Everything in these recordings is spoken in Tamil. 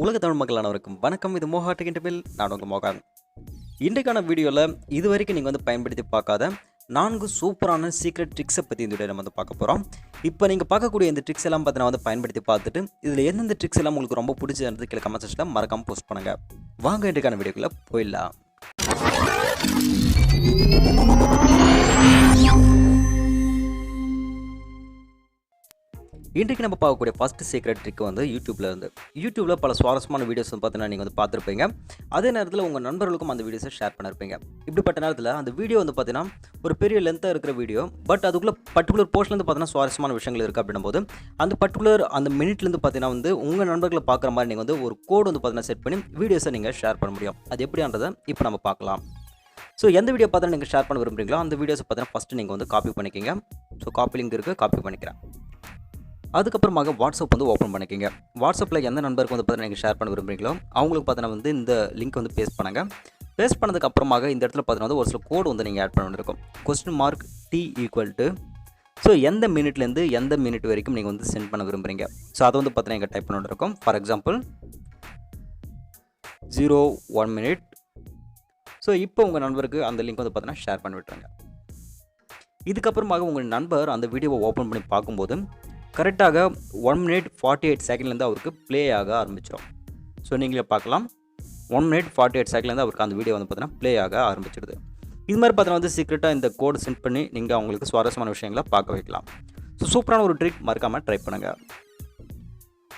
உலக தமிழ் மக்கள் அனைவருக்கும் வணக்கம். இது மோகாட்டுக்கு இன்டர்வில் நான் உங்கள் மோகான். இன்றைக்கான வீடியோவில் இது வரைக்கும் நீங்கள் பயன்படுத்தி பார்க்காத 4 சூப்பரான சீக்ரெட் ட்ரிக்ஸை பற்றி இந்த வீடியோ நம்ம பார்க்க போகிறோம். இப்போ நீங்கள் பார்க்கக்கூடிய இந்த ட்ரிக்ஸ் எல்லாம் பார்த்தீங்கன்னா பயன்படுத்தி பார்த்துட்டு இதில் எந்தெந்த ட்ரிக்ஸ் எல்லாம் உங்களுக்கு ரொம்ப பிடிச்சிருந்தது கீழே கமெண்ட் செக்ஷனில் மறக்காமல் போஸ்ட் பண்ணுங்கள். வாங்க இன்றைக்கான வீடியோக்குள்ளே போயிடலாம். இன்றைக்கு நம்ம பார்க்கக்கூடிய ஃபஸ்ட் சீக்ரெட் ட்ரிக் யூடியூப்பில் பல சுவாரஸ்யமான வீடியோஸ் பார்த்தீங்கன்னா நீங்கள் பார்த்துருப்பீங்க. அதே நேரத்தில் உங்கள் நண்பர்களுக்கும் அந்த வீடியோஸை ஷேர் பண்ணியிருப்பீங்க. இப்படிப்பட்ட நேரத்தில் அந்த வீடியோ பார்த்தீங்கன்னா ஒரு பெரிய லென்த்தாக இருக்கிற வீடியோ, பட் அதுக்குள்ளே பர்டிகுலர் போர்ஷன்லேருந்து பார்த்தீங்கன்னா சுவாரஸ்யமான விஷயங்கள் இருக்குது. அப்படின்னும் போது அந்த பர்டிகுலர் அந்த மினிட்லேருந்து பார்த்தீங்கன்னா உங்கள் நண்பர்களை பார்க்குற மாதிரி நீங்கள் ஒரு கோடு பார்த்தீங்கன்னா செட் பண்ணி வீடியோஸை நீங்கள் ஷேர் பண்ண முடியும். அது எப்படின்றதை இப்போ நம்ம பார்க்கலாம். ஸோ எந்த வீடியோ பார்த்தா நீங்கள் ஷேர் பண்ண விரும்புகிறீங்களோ அந்த வீடியோஸை பார்த்தீங்கன்னா ஃபஸ்ட்டு நீங்கள் காப்பி பண்ணிக்கிங்க. ஸோ காப்பி லிங்க் இருக்குது, காப்பி பண்ணிக்கிறேன். அதுக்கப்புறமாக வாட்ஸ்அப் ஓப்பன் பண்ணிக்கிங்க. வாட்ஸ்அப்பில் எந்த நண்பருக்கு பார்த்தீங்கன்னா நீங்கள் ஷேர் பண்ண விரும்புகிறீங்களோ அவங்களுக்கு பார்த்தீங்கன்னா இந்த லிங்க் பேஸ்ட் பண்ணுங்கள். பேஸ்ட் பண்ணதுக்கு அப்புறமாக இந்த இடத்துல பார்த்தீங்கன்னா ஒரு சில கோடு நீங்கள் ஆட் பண்ண வேண்டியிருக்கும். $T = ஸோ எந்த மினிட்லேருந்து எந்த மினிட் வரைக்கும் நீங்கள் சென்ட் பண்ண விரும்புகிறீங்க. ஸோ அதை பார்த்தீங்கன்னா இங்கே டைப் பண்ண வேண்டியிருக்கும். For example 01 minute. ஸோ இப்போ உங்கள் நண்பருக்கு அந்த லிங்க் பார்த்தீங்கன்னா ஷேர் பண்ணி விட்டுருங்க. இதுக்கப்புறமாக உங்கள் நண்பர் அந்த வீடியோவை ஓப்பன் பண்ணி பார்க்கும்போது கரெக்டாக 1 minute 48 செகண்ட்லேருந்து அவருக்கு ப்ளே ஆக ஆரம்பிச்சிடும். ஸோ நீங்களே பார்க்கலாம், 1 minute 48 செகண்ட்லேருந்து அவருக்கு அந்த வீடியோ பார்த்தீங்கன்னா ப்ளே ஆக ஆரம்பிச்சிடுது. இது மாதிரி பார்த்தீங்கன்னா சீக்ரெட்டாக இந்த கோடு சென்ட் பண்ணி நீங்கள் அவங்களுக்கு சுவாரஸ்யமான விஷயங்களை பார்க்க வைக்கலாம். ஸோ சூப்பரான ஒரு ட்ரிக், மறக்காமல் ட்ரை பண்ணுங்கள்.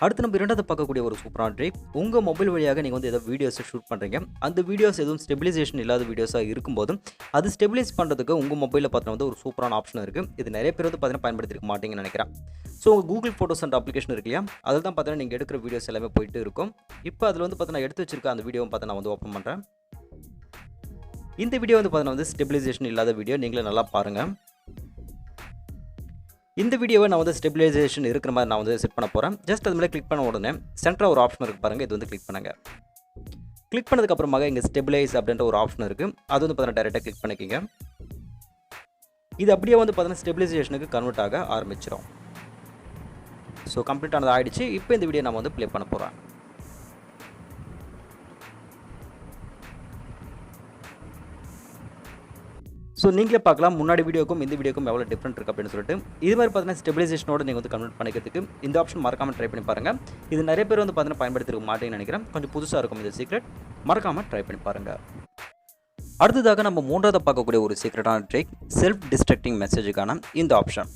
அடுத்து நம்ம இரண்டாவது பார்க்கக்கூடிய ஒரு சூப்பரான ட்ரிக், உங்கள் மொபைல் வழியாக நீங்கள் ஏதோ வீடியோஸை ஷூட் பண்ணுறீங்க. அந்த வீடியோஸ் எதுவும் ஸ்டெபிலைசேஷன் இல்லாத வீடியோஸாக இருக்கும்போது அது ஸ்டெபிலைஸ் பண்ணுறதுக்கு உங்கள் மொபைலில் பார்த்தீங்கன்னா ஒரு சூப்பரான ஆப்ஷன் இருக்குது. இது நிறைய பேர் பார்த்தீங்கன்னா பயன்படுத்திருக்க மாட்டீங்கன்னு நினைக்கிறேன். ஸோ உங்கள் கூகுள் ஃபோட்டோஸ் அண்ட் அப்ளிகேஷன் இருக்கு இல்லையா, அதில் தான் பார்த்தீங்கன்னா நீங்கள் எடுக்கிற வீடியோஸ் எல்லாமே போயிட்டு இருக்கும். இப்போ அதில் பார்த்தீங்கன்னா எடுத்து வச்சிருக்க அந்த வீடியோவும் பார்த்தீங்கன்னா நான் ஓப்பன் பண்ணுறேன். இந்த வீடியோ பார்த்தீங்கன்னா ஸ்டெபிலைசேஷன் இல்லாத வீடியோ, நீங்களே நல்லா பாருங்கள். இந்த வீடியோவை நான் ஸ்டெபிலைசேஷன் இருக்கிற மாதிரி நான் செட் பண்ண போகிறேன். ஜஸ்ட் அது மேலே கிளிக் பண்ண உடனே சென்டராக ஒரு ஆப்ஷன் இருக்குது பாருங்கள், இது கிளிக் பண்ணுங்கள். கிளிக் பண்ணதுக்கப்புறமாக இங்கே ஸ்டெபிலைஸ் அப்படின்ற ஒரு ஆப்ஷன் இருக்குது, அது பார்த்தீங்கன்னா டைரெக்டாக கிளிக் பண்ணிக்கிங்க. இது அப்படியே பார்த்தீங்கன்னா ஸ்டெபிலைசேஷனுக்கு கன்வெர்ட் ஆக ஆரம்பிச்சிடும். ஸோ கம்ப்ளீட்டானது ஆகிடுச்சு. இப்போ இந்த வீடியோ நம்ம ப்ளே பண்ண போகிறோம். ஸோ நீங்களே பார்க்கலாம் முன்னாடி வீடியோக்கும் இந்த வீடியோக்கும் எவ்வளோ டிஃப்ரெண்ட் இருக்குது அப்படின்னு சொல்லிட்டு. இது மாதிரி பார்த்தீங்கன்னா ஸ்டெபிலைசேஷனோட நீங்கள் கன்வெர்ட் பண்ணிக்கிறதுக்கு இந்த ஆப்ஷன் மறக்காமல் ட்ரை பண்ணி பாருங்கள். இது நிறைய பேர் பார்த்தீங்கன்னா பயன்படுத்திருக்க மாட்டேன்னு நினைக்கிறேன். கொஞ்சம் புதுசாக இருக்கும் இந்த சீக்ரெட், மறக்காமல் ட்ரை பண்ணி பாருங்கள். அடுத்ததாக நம்ம மூன்றாவது பார்க்கக்கூடிய ஒரு சீக்ரெட்டான ட்ரிக், செல்ஃப் டிஸ்ட்ரக்டிங் மெசேஜுக்கான இந்த ஆப்ஷன்.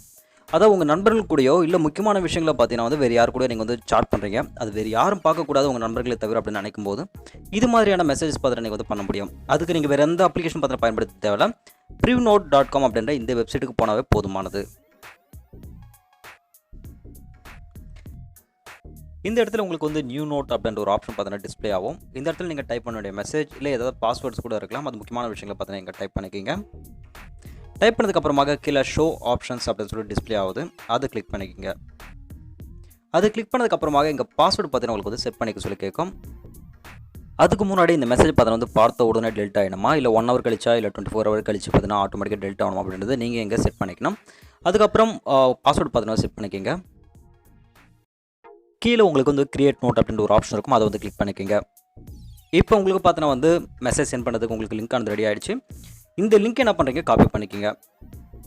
அதாவது உங்கள் நண்பர்கள் கூடயோ இல்லை முக்கியமான விஷயங்களை பார்த்தீங்கன்னா வேறு யார் கூட நீங்கள் சாட் பண்ணுறீங்க, அது வேறு யாரும் பார்க்கக்கூடாது உங்கள் நண்பர்களை தவிர அப்படின்னு நினைக்கும் போது இது மாதிரியான மெசேஜஸ் பார்த்துட்டு நீங்கள் பண்ண முடியும். அதுக்கு நீங்கள் வேறு எந்த அப்ளிகேஷன் பார்த்து பயன்படுத்த தேவையில்ல. privnote.com அப்படின்ற இந்த வெப்சைட்டுக்கு போனாவே போதுமானது. இந்த இடத்துல உங்களுக்கு நியூ நோட் அப்படின்ற ஒரு ஆப்ஷன் பார்த்தீங்கன்னா டிஸ்பிளே ஆகும். இந்த இடத்துல நீங்கள் டைப் பண்ண வேண்டிய மெசேஜ் இல்லை ஏதாவது பாஸ்வேர்ட்ஸ் கூட இருக்கலாம், அது முக்கியமான விஷயங்களை பார்த்தீங்கன்னா நீங்கள் டைப் பண்ணிக்கிங்க. டைப் பண்ணதுக்கப்புறமாக கீழே ஷோ ஆப்ஷன்ஸ் அப்படின்னு சொல்லி டிஸ்பிளே ஆகுது, அதை கிளிக் பண்ணிக்கோங்க. அது கிளிக் பண்ணதுக்கப்புறமாக இங்கே பாஸ்வேர்டு பார்த்தீங்கன்னா உங்களுக்கு செட் பண்ணிக்க சொல்லி கேட்கும். அதுக்கு முன்னாடி இந்த மெசேஜ் பார்த்தீங்கன்னா பார்த்த உடனே டெல்ட் ஆகிடுமா, இல்லை 1 hour கழிச்சா இல்லை 24 hour கழிச்சு பார்த்தீங்கன்னா ஆட்டோமேட்டிக்காக டெல்ட் ஆகணும் அப்படின்றது நீங்கள் எங்கே செட் பண்ணிக்கணும். அதுக்கப்புறம் பாஸ்வேர்டு பார்த்தீங்கன்னா செட் பண்ணிக்கோங்க. கீழே உங்களுக்கு கிரியேட் நோட் அப்படின்ற ஒரு ஆப்ஷன் இருக்கும், அதை கிளிக் பண்ணிக்கோங்க. இப்போ உங்களுக்கு பார்த்தீங்கன்னா மெசேஜ் சென்ட் பண்ணுறதுக்கு உங்களுக்கு லிங்க் ஆனது ரெடி ஆகிடுச்சு. இந்த லிங்க் என்ன பண்ணுறீங்க, காப்பி பண்ணிக்கோங்க.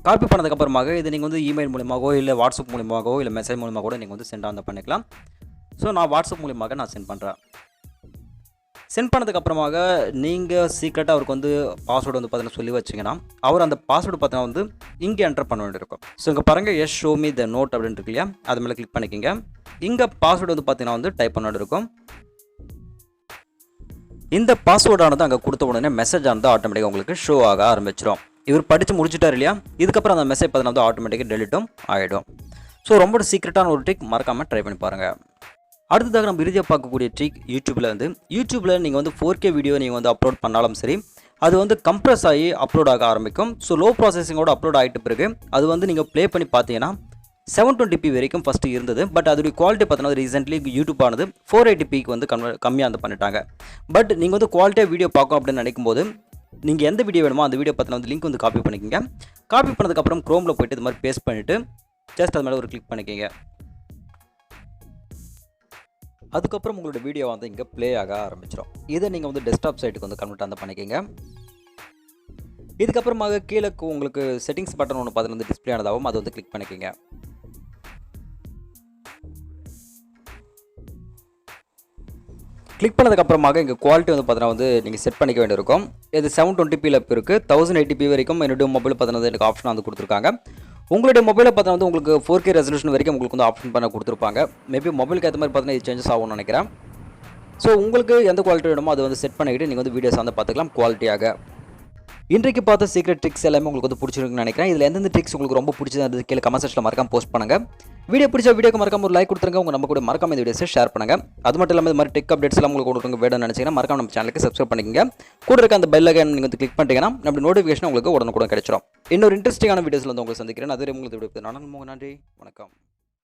காப்பி பண்ணதுக்கப்புறமாக இது நீங்கள் இமெயில் மூலியமாகவோ இல்லை வாட்ஸ்அப் மூலியமாகவோ இல்லை மெசேஜ் மூலியமாக கூட நீங்கள் சென்ட் ஆன் பண்ணிக்கலாம். ஸோ நான் வாட்ஸ்அப் மூலியமாக நான் சென்ட் பண்ணுறேன். சென்ட் பண்ணதுக்கப்புறமாக நீங்கள் சீக்ரெட்டாக அவருக்கு பாஸ்வேர்டு பார்த்தீங்கன்னா சொல்லி வச்சிங்கன்னா அவர் அந்த பாஸ்வேர்டு பார்த்தீங்கன்னா இங்கே என்டர் பண்ண வேண்டியிருக்கும். ஸோ இங்கே பாருங்கள், yes show me the note அப்படின்னு இருக்கு இல்லையா, அது மேலே கிளிக் பண்ணிக்கோங்க. இங்கே பாஸ்வேர்டு பார்த்தீங்கன்னா டைப் பண்ண வேண்டியிருக்கும். இந்த பாஸ்வேர்டானது அங்கே கொடுத்த உடனே மெசேஜ் ஆனது ஆட்டோமேட்டிக்காக உங்களுக்கு ஷோ ஆக ஆரம்பிச்சிடும். இவர் படித்து முடிச்சுட்டார் இல்லையா, இதுக்கப்புறம் அந்த மெசேஜ் பார்த்தீங்கன்னா ஆட்டோமேட்டிக்காக டெலிட்டும் ஆகிடும். ஸோ ரொம்ப சீக்ரெட்டான ஒரு ட்ரிக், மறக்காமல் ட்ரை பண்ணி பாருங்கள். அடுத்ததாக நம்ம இறுதியாக பார்க்கக்கூடிய ட்ரிக், யூடியூப்பில் நீங்கள் 4K வீடியோ நீங்கள் அப்லோட் பண்ணாலும் சரி, அது கம்ப்ரஸ் ஆகி அப்லோட் ஆக ஆரம்பிக்கும். ஸோ லோ ப்ராசஸிங்கோட அப்லோட் ஆகிட்டு பிறகு அது நீங்கள் ப்ளே பண்ணி பார்த்தீங்கன்னா 720p வரைக்கும் ஃபஸ்ட்டு இருந்தது. பட் அதோடைய குவாலிட்டி பார்த்தீங்கன்னா ரீசென்ட்லி யூடியூப் ஆனது 480pக்கு கம்மியாக பண்ணிட்டாங்க. பட் நீங்கள் குவாலிட்டியாக வீடியோ பார்க்கணும் அப்படின்னு நினைக்கும் போது நீங்கள் எந்த வீடியோ வேணுமோ அந்த வீடியோ பார்த்தீங்கன்னா லிங்க் காப்பி பண்ணிக்கோங்க. காப்பி பண்ணதுக்கப்புறம் க்ரோமில் போய்ட்டு இது மாதிரி பேஸ்ட் பண்ணிவிட்டு ஜஸ்ட் அது மேலே ஒரு கிளிக் பண்ணிக்கோங்க. அதுக்கப்புறம் உங்களோட வீடியோ வந்து இங்கே ப்ளே ஆக ஆரம்பிச்சிடும். இதை நீங்கள் வந்து டெஸ்க்டாப் சைட்டுக்கு வந்து கன்வெர்ட் வந்து பண்ணிக்கிங்க. இதுக்கப்புறமாக கீழே உங்களுக்கு செட்டிங்ஸ் பட்டன் ஒன்று பார்த்து வந்து டிஸ்பிளே ஆனதாகவும் அது வந்து கிளிக் பண்ணிக்கிங்க. கிளிக் பண்ணதுக்கப்புறமாக இங்கே குவாலிட்டி வந்து பார்த்தீங்கன்னா வந்து நீங்கள் செட் பண்ணிக்க வேண்டியிருக்கும். இது 720pல இருக்குது. 1080p வரைக்கும் என்னுடைய மொபைல் பார்த்தீங்கன்னா எனக்கு ஆப்ஷன் வந்து கொடுத்துருக்காங்க. உங்களுடைய மொபைலை பார்த்தீங்கன்னா வந்து உங்களுக்கு 4K ரெசல்யூஷன் வரைக்கும் உங்களுக்கு வந்து ஆப்ஷன் பண்ண கொடுத்துருப்பாங்க. மேபி மொபைலுக்கு ஏற்ற மாதிரி பார்த்தீங்கன்னா இது சேஞ்சஸ் ஆகும்னு நினைக்கிறேன். ஸோ உங்களுக்கு எந்த குவாலிட்டி வேணுமோ அதை வந்து செட் பண்ணிக்கிட்டு நீங்கள் வந்து வீடியோஸ் வந்து பார்த்துக்கலாம் குவாலிட்டியாக. இன்றைக்கு பார்த்த சீக்ரெட் ட்ரிக்ஸ் எல்லாமே உங்களுக்கு வந்து பிடிச்சிருக்குன்னு நினைக்கிறேன். இதில் எந்தெந்த ட்ரிக்ஸ் உங்களுக்கு ரொம்ப பிடிச்சது கீழே கமெண்ட் செக்ஷனில் மறக்காம போஸ்ட் பண்ணுங்கள். வீடியோ பிடிச்ச வீடியோக்கு மறக்காம ஒரு லைக் கொடுத்துருங்க. உங்கள் நம்ம கூட மறக்காம இந்த வீடியோஸை ஷேர் பண்ணுங்கள். அது மட்டும் இல்லாமல் இந்த மாதிரி டெக் அப்டேட்ஸ் எல்லாம் உங்களுக்கு கொடுக்குறவங்க வேணும்னு நினச்சிங்கன்னா மறக்காம நம்ம சேனலுக்கு சப்ஸ்கிரைப் பண்ணிக்கங்க. கூட இருக்க அந்த பெல் ஐகான் நீங்கள் வந்து கிளிக் பண்ணிட்டீங்கன்னா நம்ம நோட்டிஃபிகேஷன் உங்களுக்கு உடனுக்குடன் கிடைச்சிடும். இன்னொரு இன்ட்ரெஸ்டிங்கான வீடியோஸில் வந்து உங்களுக்கு சந்திக்கிறேன். அதுவரை உங்களுக்கு நன்றி, வணக்கம்.